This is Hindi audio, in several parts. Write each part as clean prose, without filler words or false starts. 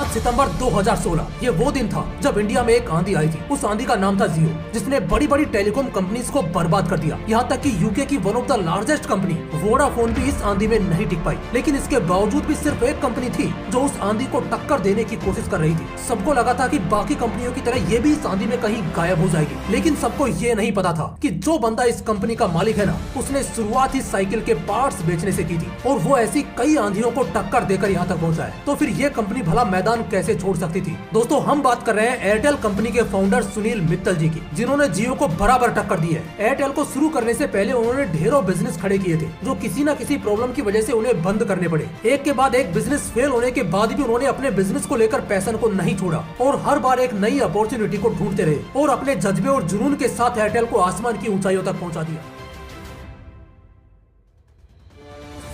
सितंबर 2016 ये वो दिन था जब इंडिया में एक आंधी आई थी। उस आंधी का नाम था जियो, जिसने बड़ी बड़ी टेलीकॉम कंपनीज को बर्बाद कर दिया। यहाँ तक कि यूके की one of the largest company Vodafone भी इस आंधी में नहीं टिक पाई। लेकिन इसके बावजूद भी सिर्फ एक कंपनी थी जो उस आंधी को टक्कर देने की कोशिश कर रही थी। सबको लगा था कि बाकी कंपनियों की तरह ये भी इस आंधी में कहीं गायब हो जाएगी, लेकिन सबको ये नहीं पता था कि जो बंदा इस कंपनी का मालिक है ना, उसने शुरुआत ही साइकिल के पार्ट्स बेचने से की थी और वो ऐसी कई आंधियों को टक्कर देकर यहाँ तक पहुँचा है। तो फिर ये कंपनी भला मैदान कैसे छोड़ सकती थी। दोस्तों, हम बात कर रहे हैं एयरटेल कंपनी के फाउंडर सुनील मित्तल जी की, जिन्होंने जियो को बराबर टक्कर दी है। एयरटेल को शुरू करने से पहले उन्होंने ढेरों बिजनेस खड़े किए थे, जो किसी न किसी प्रॉब्लम की वजह से उन्हें बंद करने पड़े। एक के बाद एक बिजनेस फेल होने के बाद भी उन्होंने अपने बिजनेस को लेकर पैशन को नहीं छोड़ा और हर बार एक नई अपॉर्चुनिटी को ढूंढते रहे और अपने जज्बे और जुनून के साथ एयरटेल को आसमान की ऊंचाइयों तक पहुंचा दिया।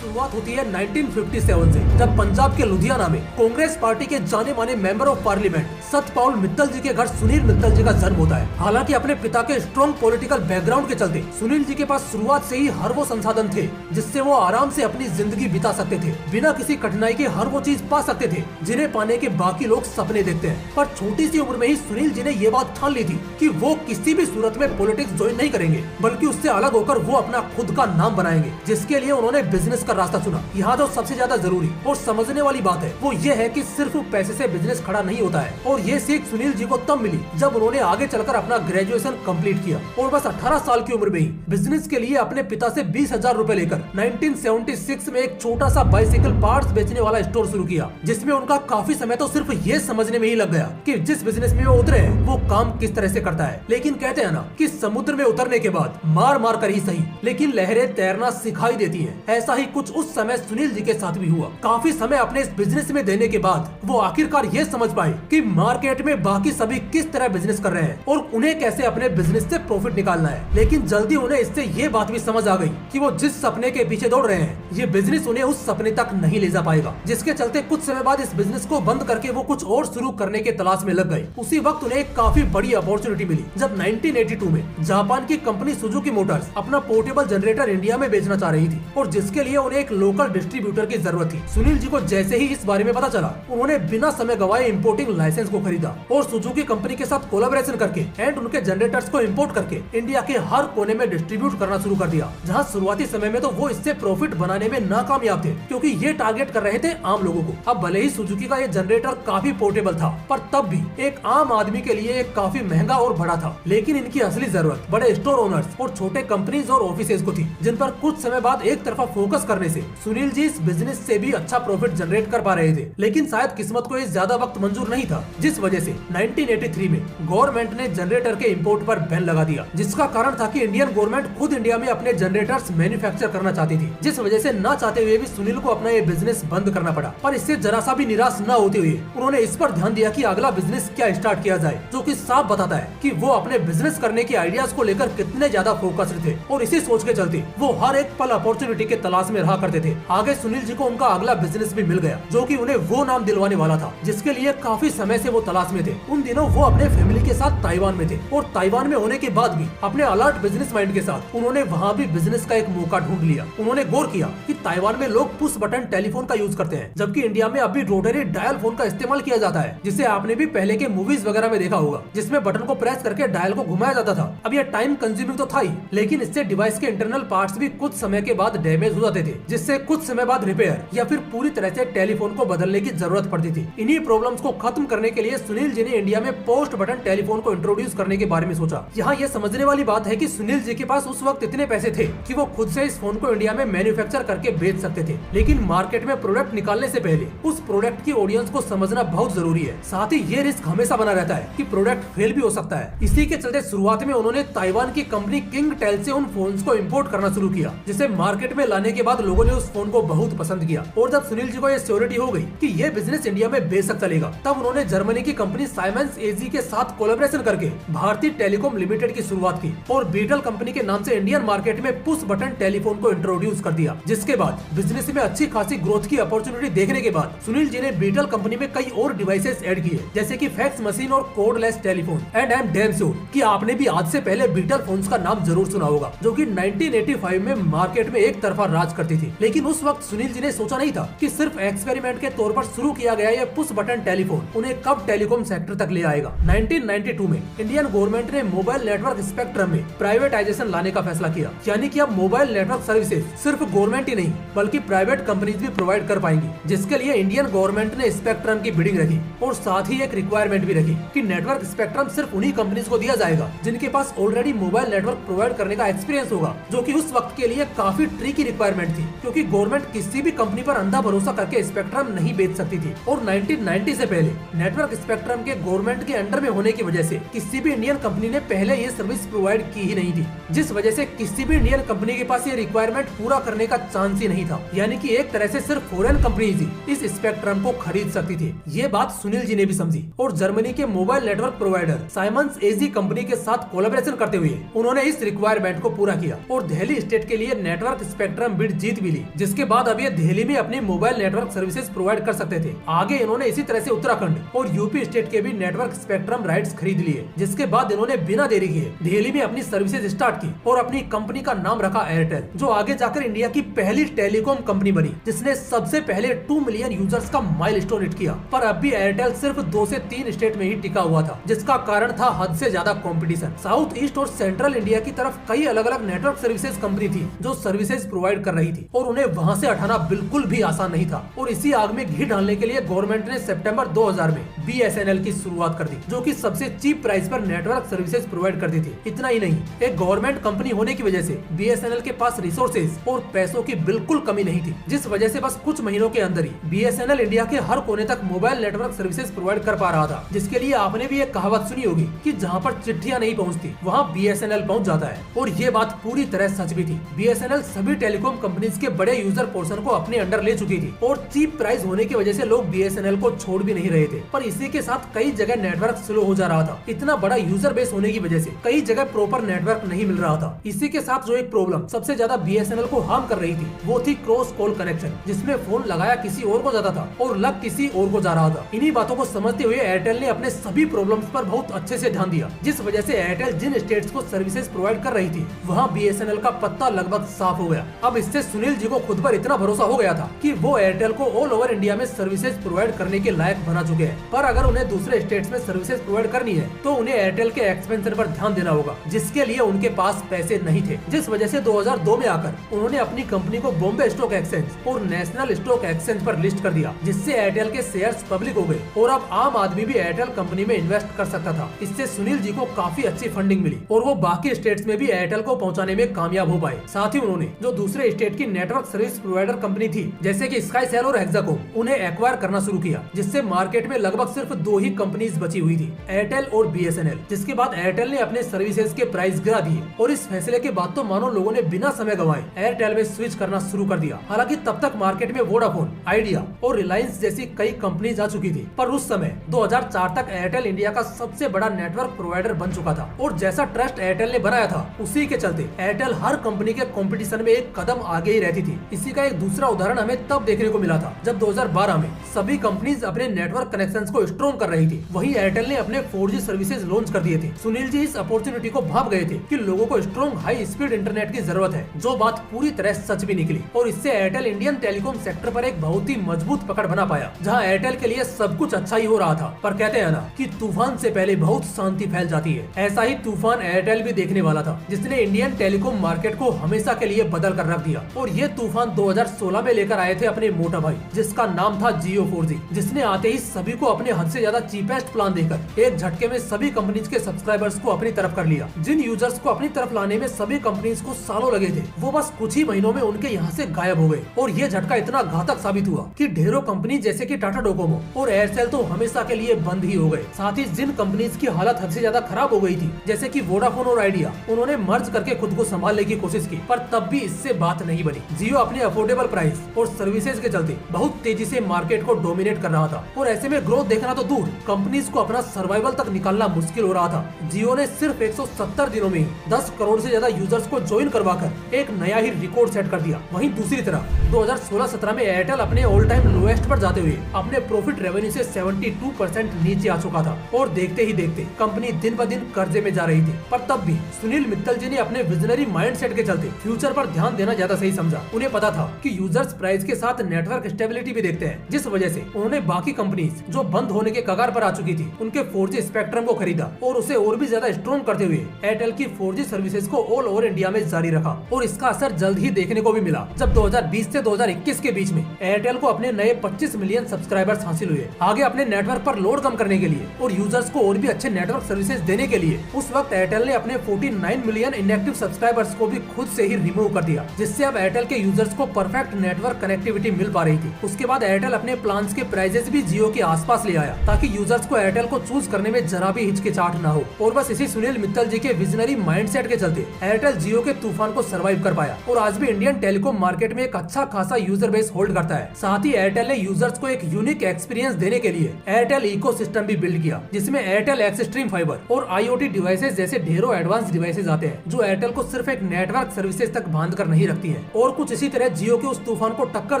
शुरुआत होती है 1957 से, जब पंजाब के लुधियाना में कांग्रेस पार्टी के जाने माने member of parliament Satpal Mittal ji के घर सुनील मित्तल जी का जन्म होता है। हालांकि अपने पिता के स्ट्रॉन्ग पॉलिटिकल बैकग्राउंड के चलते सुनील जी के पास शुरुआत से ही हर वो संसाधन थे जिससे वो आराम से अपनी जिंदगी बिता सकते थे। बिना किसी कठिनाई के हर वो चीज पा सकते थे जिन्हें पाने के बाकी लोग सपने देखते हैं। पर छोटी सी उम्र में ही सुनील जी ने ये बात ठान ली थी कि वो किसी भी सूरत में पॉलिटिक्स ज्वाइन नहीं करेंगे, बल्कि उससे अलग होकर वो अपना खुद का नाम बनाएंगे, जिसके लिए उन्होंने बिजनेस का रास्ता चुना। यहाँ जो सबसे ज्यादा जरूरी और समझने वाली बात है वो ये है कि सिर्फ पैसे से बिजनेस खड़ा नहीं होता है, और ये सीख सुनील जी को तब मिली जब उन्होंने आगे चलकर अपना ग्रेजुएशन कंप्लीट किया और बस 18 साल की उम्र में ही बिजनेस के लिए अपने पिता से 20,000 रुपए लेकर 1976 में एक छोटा सा बाइसिकल पार्ट्स बेचने वाला स्टोर शुरू किया, जिसमें उनका काफी समय तो सिर्फ ये समझने में ही लग गया कि जिस बिजनेस में वो उतरे हैं वो काम किस तरह से करता है। लेकिन कहते हैं ना कि समुद्र में उतरने के बाद मार मार कर ही सही, लेकिन लहरें तैरना सिखाई देती है। ऐसा ही कुछ उस समय सुनील जी के साथ भी हुआ। काफी समय अपने इस बिजनेस में देने के बाद वो आखिरकार ये समझ पाए कि मार्केट में बाकी सभी किस तरह बिजनेस कर रहे हैं और उन्हें कैसे अपने बिजनेस से प्रॉफिट निकालना है। लेकिन जल्दी उन्हें इससे ये बात भी समझ आ गई कि वो जिस सपने के पीछे दौड़ रहे हैं ये बिजनेस उन्हें उस सपने तक नहीं ले जा पाएगा, जिसके चलते कुछ समय बाद इस बिजनेस को बंद करके वो कुछ और शुरू करने के तलाश में लग गए। उसी वक्त उन्हें एक काफी बड़ी अपॉर्चुनिटी मिली जब 1982 में जापान की कंपनी सुजुकी मोटर्स अपना पोर्टेबल जनरेटर इंडिया में बेचना चाह रही थी और जिसके लिए उन्हें एक लोकल डिस्ट्रीब्यूटर की जरूरत थी। सुनील जी को जैसे ही इस बारे में पता चला, उन्होंने बिना समय गवाए इंपोर्टिंग लाइसेंस को खरीदा और सुजुकी कंपनी के साथ कोलैबोरेशन करके एंड उनके जनरेटर्स को इंपोर्ट करके इंडिया के हर कोने में डिस्ट्रीब्यूट करना शुरू कर दिया। जहां शुरुआती समय में तो वो इससे प्रॉफिट बनाने में नाकामयाब थे, क्योंकि ये टारगेट कर रहे थे आम लोगों को। अब भले ही सुजुकी का ये जनरेटर काफी पोर्टेबल था, पर तब भी एक आम आदमी के लिए एक काफी महंगा और बड़ा था। लेकिन इनकी असली जरूरत बड़े स्टोर ओनर्स और छोटे कंपनीज और ऑफिसेज को थी, जिन पर कुछ समय बाद एक तरफा फोकस करने से सुनील जी इस बिजनेस से भी अच्छा प्रॉफिट जनरेट कर पा रहे थे। लेकिन शायद किस्मत को ये ज्यादा वक्त मंजूर नहीं था, जिस वजह से 1983 में गवर्नमेंट ने जनरेटर के इंपोर्ट पर बैन लगा दिया, जिसका कारण था कि इंडियन गवर्नमेंट खुद इंडिया में अपने जनरेटर्स मैन्युफैक्चर करना चाहती थी, जिस वजह से ना चाहते हुए भी सुनील को अपना ये बिजनेस बंद करना पड़ा। पर इससे जरा सा भी निराश न होते हुए उन्होंने इस पर ध्यान दिया कि अगला बिजनेस क्या स्टार्ट किया जाए, जो कि साफ बताता है कि वो अपने बिजनेस करने के आइडियाज को लेकर कितने ज्यादा फोकस्ड थे और इसी सोच के चलते वो हर एक पल अपॉर्चुनिटी के तलाश में रहा करते थे। आगे सुनील जी को उनका अगला बिजनेस भी मिल गया, जो कि उन्हें वो नाम दिलवाने वाला था जिसके लिए काफी समय से वो तलाश में थे। उन दिनों वो अपने फैमिली के साथ ताइवान में थे और ताइवान में होने के बाद भी अपने अलर्ट बिजनेस माइंड के साथ उन्होंने वहाँ भी बिजनेस का एक मौका ढूंढ लिया। उन्होंने गौर किया कि ताइवान में लोग पुश बटन टेलीफोन का यूज करते हैं, जबकि इंडिया में अभी रोटरी डायल फोन का इस्तेमाल किया जाता है, जिसे आपने भी पहले के मूवीज वगैरह में देखा होगा, जिसमें बटन को प्रेस करके डायल को घुमाया जाता था। अब यह टाइम कंज्यूमिंग तो था ही, लेकिन इससे डिवाइस के इंटरनल पार्ट्स भी कुछ समय के बाद डैमेज हो जाते थे, जिससे कुछ समय बाद रिपेयर या फिर पूरी तरह से टेलीफोन को बदलने की जरूरत पड़ती थी। इन्हीं प्रॉब्लम्स को खत्म करने के लिए सुनील जी ने इंडिया में पोस्ट बटन टेलीफोन को इंट्रोड्यूस करने के बारे में सोचा। यहाँ ये समझने वाली बात है कि सुनील जी के पास उस वक्त इतने पैसे थे कि वो खुद से इस फोन को इंडिया में मैन्युफैक्चर करके बेच सकते थे, लेकिन मार्केट में प्रोडक्ट निकालने से पहले उस प्रोडक्ट की ऑडियंस को समझना बहुत जरूरी है। साथ ही ये रिस्क हमेशा बना रहता है कि प्रोडक्ट फेल भी हो सकता है। इसी के चलते शुरुआत में उन्होंने ताइवान की कंपनी किंग टेल से उन फोन्स को इंपोर्ट करना शुरू किया, जिसे मार्केट में लाने के बाद लोगों ने उस फोन को बहुत पसंद किया। और जब सुनील जी को यह श्योरिटी हो गई कि ये बिजनेस इंडिया में बेशक चलेगा, तब उन्होंने जर्मनी की कंपनी साइमेंस एजी के साथ कोलैबोरेशन करके भारतीय टेलीकॉम लिमिटेड की शुरुआत की और बीटल कंपनी के नाम से इंडियन मार्केट में पुश बटन टेलीफोन को इंट्रोड्यूस कर दिया। जिसके बाद बिजनेस में अच्छी खासी ग्रोथ की अपॉर्चुनिटी देखने के बाद सुनील जी ने बीटल कंपनी में कई और डिवाइसेस ऐड किए, जैसे कि फैक्स मशीन और cordless telephone. And I am damn sure कि आपने भी आज से पहले बीटल फोन्स का नाम जरूर सुना होगा, जो कि 1985 में मार्केट में एक तरफा राज करती थी। थी। लेकिन उस वक्त सुनील जी ने सोचा नहीं था कि सिर्फ एक्सपेरिमेंट के तौर पर शुरू किया गया ये पुश बटन टेलीफोन उन्हें कब टेलीकॉम सेक्टर तक ले आएगा। 1992 में इंडियन गवर्नमेंट ने मोबाइल नेटवर्क स्पेक्ट्रम में प्राइवेटाइजेशन लाने का फैसला किया, यानी कि अब मोबाइल नेटवर्क सर्विसेज सिर्फ गवर्नमेंट ही नहीं बल्कि प्राइवेट कंपनीज भी प्रोवाइड कर पाएंगी, जिसके लिए इंडियन गवर्नमेंट ने स्पेक्ट्रम की बिडिंग रखी और साथ ही एक रिक्वायरमेंट भी रखी कि नेटवर्क स्पेक्ट्रम सिर्फ उन्हीं कंपनीज को दिया जाएगा जिनके पास ऑलरेडी मोबाइल नेटवर्क प्रोवाइड करने का एक्सपीरियंस होगा, जो कि उस वक्त के लिए काफी ट्रिकी रिक्वायरमेंट थी, क्योंकि गवर्नमेंट किसी भी कंपनी पर अंधा भरोसा करके स्पेक्ट्रम नहीं बेच सकती थी। और 1990 से पहले नेटवर्क स्पेक्ट्रम के गवर्नमेंट के अंडर में होने की वजह से किसी भी इंडियन कंपनी ने पहले ये सर्विस प्रोवाइड की ही नहीं थी, जिस वजह से किसी भी इंडियन कंपनी के पास ये रिक्वायरमेंट पूरा करने का चांस ही नहीं था, यानी कि एक तरह से सिर्फ फॉरेन कंपनीज ही इस स्पेक्ट्रम को खरीद सकती थी। ये बात सुनील जी ने भी समझी और जर्मनी के मोबाइल नेटवर्क प्रोवाइडर साइमंस एजी कंपनी के साथ कोलैबोरेशन करते हुए उन्होंने इस रिक्वायरमेंट को पूरा किया और दिल्ली स्टेट के लिए नेटवर्क स्पेक्ट्रम बिड जीत भी ली, जिसके बाद अब ये दिल्ली में अपनी मोबाइल नेटवर्क सर्विसेज प्रोवाइड कर सकते थे। आगे इन्होंने इसी तरह से उत्तराखंड और यूपी स्टेट के भी नेटवर्क स्पेक्ट्रम राइट्स खरीद लिए, जिसके बाद इन्होंने बिना देरी किए दिल्ली में अपनी सर्विसेज स्टार्ट की और अपनी कंपनी का नाम रखा एयरटेल, जो आगे जाकर इंडिया की पहली टेलीकॉम कंपनी बनी जिसने सबसे पहले 2 मिलियन यूजर्स का माइलस्टोन हिट किया। पर अब भी एयरटेल सिर्फ 2 से 3 स्टेट में ही टिका हुआ था, जिसका कारण था हद से ज्यादा कंपटीशन। साउथ ईस्ट और सेंट्रल इंडिया की तरफ कई अलग अलग नेटवर्क सर्विसेज कंपनी थी जो सर्विसेज प्रोवाइड कर रही थी और उन्हें वहां से हटाना बिल्कुल भी आसान नहीं था। और इसी आग में घी डालने के लिए गवर्नमेंट ने सितंबर 2000 में BSNL की शुरुआत कर दी, जो कि सबसे चीप प्राइस पर नेटवर्क सर्विसेज प्रोवाइड करती थी। इतना ही नहीं, एक गवर्नमेंट कंपनी होने की वजह से BSNL के पास रिसोर्सेज और पैसों की बिल्कुल कमी नहीं थी, जिस वजह से बस कुछ महीनों के अंदर ही BSNL इंडिया के हर कोने तक मोबाइल नेटवर्क सर्विसेज प्रोवाइड कर पा रहा था, जिसके लिए आपने भी एक कहावत सुनी होगी कि जहां पर चिट्ठियां नहीं पहुंचती वहां BSNL पहुंच जाता है। और ये बात पूरी तरह सच भी थी। BSNL सभी टेलीकॉम कंपनीज के बड़े यूजर पोर्शन को अपने अंडर ले चुकी थी और चीप प्राइस होने की वजह से लोग BSNL को छोड़ भी नहीं रहे थे। पर इसी के साथ कई जगह नेटवर्क स्लो हो जा रहा था। इतना बड़ा यूजर बेस होने की वजह से कई जगह प्रॉपर नेटवर्क नहीं मिल रहा था। इसी के साथ जो एक प्रॉब्लम सबसे ज्यादा BSNL को हार्म कर रही थी वो थी क्रॉस कॉल कनेक्शन, जिसमें फोन लगाया किसी और को जाता था और लग किसी और को जा रहा था। इन्हीं बातों को समझते हुए एयरटेल ने अपने सभी प्रॉब्लम्स पर बहुत अच्छे से ध्यान दिया, जिस वजह से एयरटेल जिन स्टेट्स को सर्विसेज प्रोवाइड कर रही थी वहाँ BSNL का पत्ता लगभग साफ हो गया। अब इससे सुनील जी को खुद पर इतना भरोसा हो गया था कि वो एयरटेल को ऑल ओवर इंडिया में सर्विसेज प्रोवाइड करने के लायक बना चुके हैं। पर अगर उन्हें दूसरे स्टेट्स में सर्विसेज प्रोवाइड करनी है तो उन्हें एयरटेल के एक्सपेंशन पर ध्यान देना होगा, जिसके लिए उनके पास पैसे नहीं थे, जिस वजह से 2002 में आकर उन्होंने अपनी कंपनी को बॉम्बे स्टॉक एक्सचेंज और नेशनल स्टॉक एक्सचेंज पर लिस्ट कर दिया, जिससे एयरटेल के शेयर्स पब्लिक हो गए और अब आम आदमी भी एयरटेल कंपनी में इन्वेस्ट कर सकता था। इससे सुनील जी को काफी अच्छी फंडिंग मिली और वो बाकी स्टेट्स में भी एयरटेल को पहुंचाने में कामयाब हो पाए। साथ ही उन्होंने जो दूसरे स्टेट की नेटवर्क सर्विस प्रोवाइडर कंपनी थी जैसे कि स्काई सेल और हेक्साकॉम, उन्हें एक्वायर करना शुरू किया, जिससे मार्केट में लगभग सिर्फ 2 ही कंपनीज बची हुई थी, एयरटेल और BSNL। जिसके बाद एयरटेल ने अपने सर्विसेज के प्राइस गिरा दिए और इस फैसले के बाद तो मानो लोगों ने बिना समय गंवाए एयरटेल में स्विच करना शुरू कर दिया। हालांकि तब तक मार्केट में वोडाफोन, आइडिया और रिलायंस जैसी कई कंपनीज आ चुकी थी, पर उस समय 2004 तक एयरटेल इंडिया का सबसे बड़ा नेटवर्क प्रोवाइडर बन चुका था और जैसा ट्रस्ट एयरटेल ने बनाया था उसी के चलते एयरटेल हर कंपनी के कंपटीशन में एक कदम आगे ही रहती थी। इसी का एक दूसरा उदाहरण हमें तब देखने को मिला था जब 2012 में सभी कंपनीज अपने नेटवर्क कनेक्शंस को स्ट्रॉन्ग कर रही थी, वहीं एयरटेल ने अपने 4G सर्विसेज लॉन्च कर दिए थे। सुनील जी इस अपॉर्चुनिटी को भाप गए थे कि लोगों को स्ट्रॉन्ग हाई स्पीड इंटरनेट की जरूरत है, जो बात पूरी तरह सच भी निकली और इससे एयरटेल इंडियन टेलीकॉम सेक्टर पर एक बहुत ही मजबूत पकड़ बना पाया, जहां एयरटेल के लिए सब कुछ अच्छा ही हो रहा था। पर कहते हैं ना कि तूफान से पहले बहुत शांति फैल जाती है, ऐसा ही तूफान एयरटेल भी देखने वाला था, जिसने इंडियन टेलीकॉम मार्केट को हमेशा के लिए बदल कर रख दिया। और ये तूफान 2016 में लेकर आए थे अपने मोटा भाई, जिसका नाम था जियो 4G, जिसने आते ही सभी को अपने हद से ज्यादा चीपेस्ट प्लान देकर एक झटके में सभी कंपनीज के सब्सक्राइबर्स को अपनी तरफ कर लिया। जिन यूजर्स को अपनी तरफ लाने में सभी कंपनीज को सालों लगे थे, वो बस कुछ ही महीनों में उनके यहाँ से गायब हो गए। और ये झटका इतना घातक साबित हुआ कि ढेरों कंपनी जैसे कि टाटा डोकोमो और एयरसेल तो हमेशा के लिए बंद ही हो गए। साथ ही जिन कंपनीज की हालत हद से ज्यादा खराब हो गई थी जैसे कि वोडाफोन और आइडिया, उन्होंने मर्ज करके खुद को संभालने की कोशिश की, पर तब भी इससे बात नहीं बनी। जियो अपने अफोर्डेबल प्राइस और सर्विसेज के चलते बहुत तेजी से मार्केट को डोमिनेट कर रहा था और ऐसे में ग्रोथ देखना तो दूर, कंपनीज को अपना सर्वाइवल तक निकालना मुश्किल हो रहा था। जियो ने सिर्फ 170 दिनों में 10 करोड़ से ज्यादा यूजर्स को ज्वाइन करवाकर एक नया ही रिकॉर्ड सेट कर दिया। वहीं दूसरी तरफ 2016-17 में एयरटेल अपने ऑल टाइम लोएस्ट पर जाते हुए अपने प्रॉफिट रेवेन्यू से 72% नीचे आ चुका था और देखते ही देखते कंपनी दिन ब दिन कर्जे में जा रही थी। पर तब भी सुनील मित्तल जी ने अपने विजनरी माइंडसेट के चलते फ्यूचर पर ध्यान देना ज्यादा सही समझा सोचा। उन्हें पता था कि यूजर्स प्राइस के साथ नेटवर्क स्टेबिलिटी भी देखते हैं, जिस वजह से उन्होंने बाकी कंपनीज जो बंद होने के कगार पर आ चुकी थी उनके 4G स्पेक्ट्रम को खरीदा और उसे और भी ज्यादा स्ट्रॉन्ग करते हुए एयरटेल की 4G सर्विसेज को ऑल ओवर इंडिया में जारी रखा। और इसका असर जल्द ही देखने को भी मिला जब 2020 से 2021 के बीच में एयरटेल को अपने नए 25 मिलियन सब्सक्राइबर्स हासिल हुए। आगे अपने नेटवर्क पर लोड कम करने के लिए और यूजर्स को और भी अच्छे नेटवर्क सर्विसेज देने के लिए उस वक्त एयरटेल ने अपने 49 मिलियन इनएक्टिव सब्सक्राइबर्स को भी खुद से ही रिमूव कर दिया, जिससे अब एयरटेल के यूजर्स को परफेक्ट नेटवर्क कनेक्टिविटी मिल पा रही थी। उसके बाद एयरटेल अपने प्लान्स के प्राइजेस भी जियो के आसपास ले आया ताकि यूजर्स को एयरटेल को चूज करने में जरा भी हिचकिचाहट न हो। और बस इसी सुनील मित्तल जी के विजनरी माइंडसेट के चलते एयरटेल जियो के तूफान को सर्वाइव कर पाया और आज भी इंडियन टेलीकॉम मार्केट में एक अच्छा खासा यूजर बेस होल्ड करता है। साथ ही एयरटेल ने यूजर्स को एक यूनिक एक्सपीरियंस देने के लिए एयरटेल इकोसिस्टम भी बिल्ड किया, जिसमें एयरटेल एक्सट्रीम फाइबर और IoT डिवाइसेस जैसे ढेरों एडवांस डिवाइसेस आते हैं जो एयरटेल को सिर्फ एक नेटवर्क सर्विसेज तक बांध कर नहीं रखती है। और कुछ इसी तरह जियो के उस तूफान को टक्कर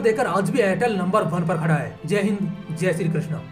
देकर आज भी एयरटेल नंबर 1 पर खड़ा है। जय हिंद, जय श्री कृष्णा।